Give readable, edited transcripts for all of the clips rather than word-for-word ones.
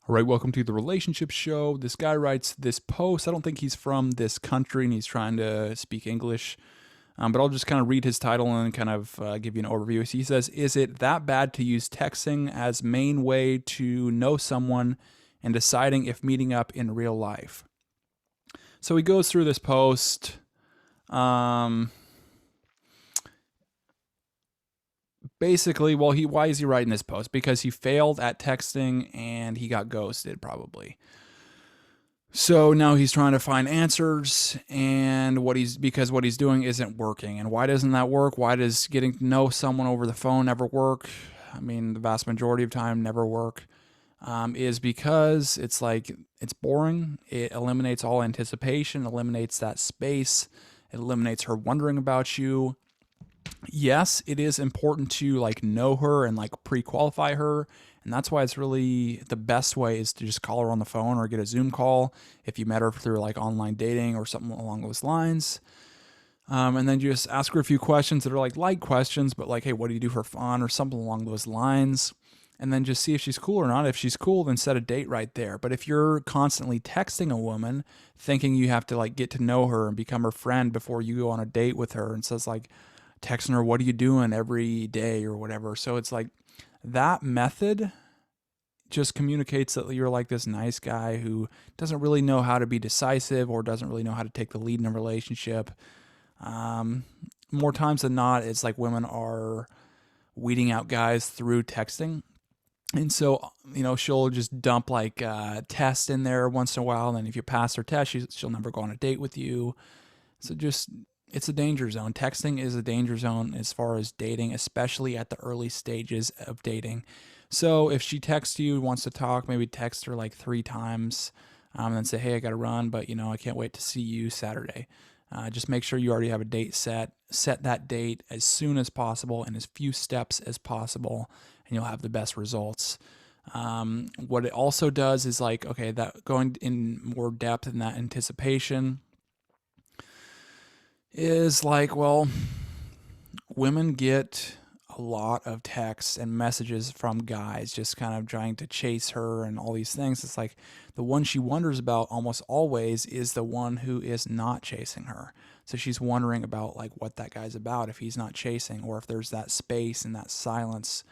All right, welcome to the relationship show. This guy writes this post. I don't think he's from this country and he's trying to speak English, but I'll just kind of read his title and kind of give you an overview. So he says, is it that bad to use texting as main way to know someone and deciding if meeting up in real life? So he goes through this post. Um, Basically, why is he writing this post? Because he failed at texting and he got ghosted, probably. So now he's trying to find answers, and because what he's doing isn't working. And why doesn't that work? Why does getting to know someone over the phone never work? I mean, the vast majority of time never work. Is because it's boring. It eliminates all anticipation, eliminates that space, it eliminates her wondering about you. Yes, it is important to like know her and like pre-qualify her, and that's why it's really the best way is to just call her on the phone or get a Zoom call if you met her through like online dating or something along those lines. And then you just ask her a few questions that are like light questions, but like, hey, what do you do for fun or something along those lines. And then just see if she's cool or not. If she's cool, then set a date right there. But if you're constantly texting a woman, thinking you have to like get to know her and become her friend before you go on a date with her, and says like texting her, what are you doing every day or whatever. So it's like that method just communicates that you're like this nice guy who doesn't really know how to be decisive or doesn't really know how to take the lead in a relationship. Um, More times than not, it's like women are weeding out guys through texting. And so, she'll just dump like a test in there once in a while. And then if you pass her test, she'll never go on a date with you. So just, it's a danger zone. Texting is a danger zone as far as dating, especially at the early stages of dating. So if she texts you, wants to talk, maybe text her like 3 times, and then say, hey, I got to run, but I can't wait to see you Saturday. Just make sure you already have a date set. Set that date as soon as possible and as few steps as possible, and you'll have the best results. What it also does is like, okay, that going in more depth in that anticipation is like, well, women get a lot of texts and messages from guys just kind of trying to chase her and all these things. It's like the one she wonders about almost always is the one who is not chasing her. So she's wondering about like what that guy's about if he's not chasing, or if there's that space and that silence.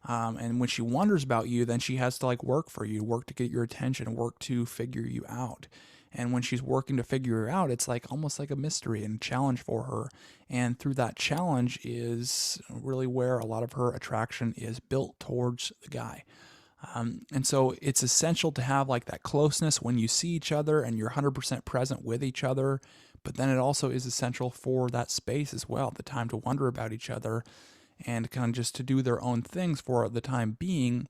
And when she wonders about you, then she has to like work for you, work to get your attention, work to figure you out. And when she's working to figure her out, it's like almost like a mystery and a challenge for her. And through that challenge is really where a lot of her attraction is built towards the guy. And so it's essential to have like that closeness when you see each other and you're 100% present with each other. But then it also is essential for that space as well, the time to wonder about each other and kind of just to do their own things for the time being,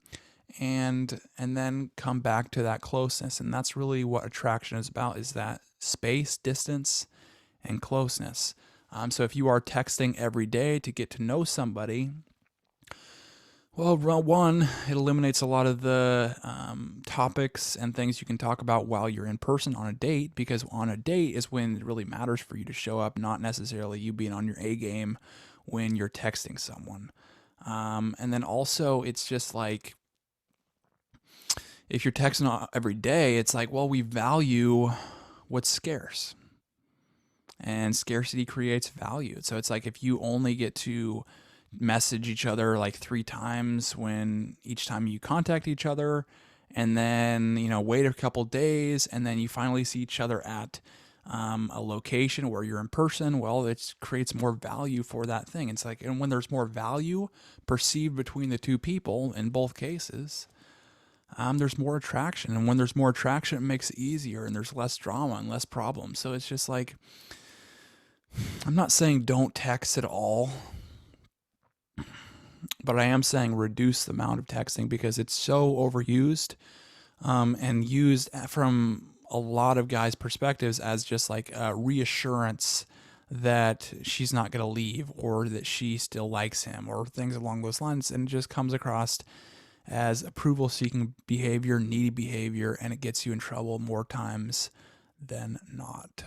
and then come back to that closeness. And that's really what attraction is about, is that space, distance, and closeness. So if you are texting every day to get to know somebody, well, one, it eliminates a lot of the topics and things you can talk about while you're in person on a date, because on a date is when it really matters for you to show up, not necessarily you being on your A game when you're texting someone. And then also, it's just like, if you're texting every day, it's like, well, we value what's scarce, and scarcity creates value. So it's like if you only get to message each other like 3 times when each time you contact each other, and then wait a couple days, and then you finally see each other at a location where you're in person, well, it creates more value for that thing. It's like, and when there's more value perceived between the two people in both cases, there's more attraction. And when there's more attraction, it makes it easier, and there's less drama and less problems. So it's just like, I'm not saying don't text at all, but I am saying reduce the amount of texting, because it's so overused, and used from a lot of guys' perspectives as just like a reassurance that she's not going to leave, or that she still likes him, or things along those lines. And it just comes across as approval seeking behavior, needy behavior, and it gets you in trouble more times than not.